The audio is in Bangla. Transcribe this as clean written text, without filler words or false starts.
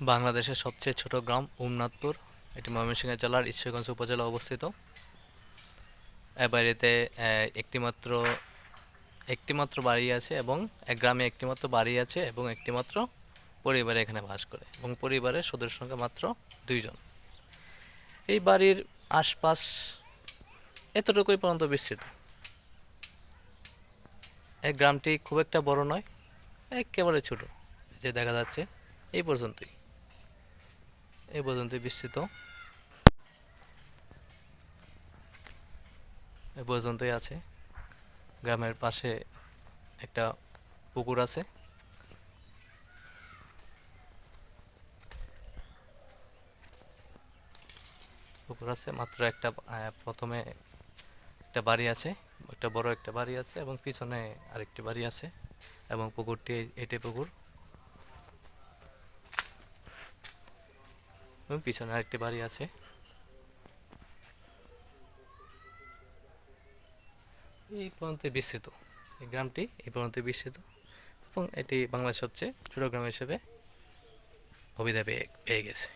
বাংলাদেশের সবচেয়ে ছোট গ্রাম উমনাথপুর। এটি ময়মনসিংহ জেলার ঈশ্বরগঞ্জ উপজেলায় অবস্থিত। এই বাড়িতে একটিমাত্র একটিমাত্র বাড়ি আছে এবং এক গ্রামে একটিমাত্র বাড়ি আছে এবং একটিমাত্র পরিবার এখানে বাস করে এবং পরিবারের সদস্য সংখ্যা মাত্র 2 জন। এই বাড়ির আশপাশ এতটুকুই পর্যন্ত বিস্তৃত। এই গ্রামটি খুব একটা বড় নয়, একেবারে ছোট, যে দেখা যাচ্ছে এই পর্যন্তই, এই পর্যন্তই বিস্তৃত, এই পর্যন্তই আছে। গ্রামের পাশে একটা পুকুর আছে। পুকুর আছে মাত্র একটা। প্রথমে একটা বাড়ি আছে, একটা বড় একটা বাড়ি আছে এবং পিছনে আরেকটি বাড়ি আছে এবং পুকুরটি এঁটে পুকুর এবং পিছনে আরেকটি বাড়ি আছে। এই পর্যন্ত বিস্তৃত, এই গ্রামটি এই পর্যন্ত বিস্তৃত এবং এটি বাংলাদেশের সবচেয়ে ছোট গ্রাম হিসেবে অভিধা পেয়ে পেয়ে গেছে।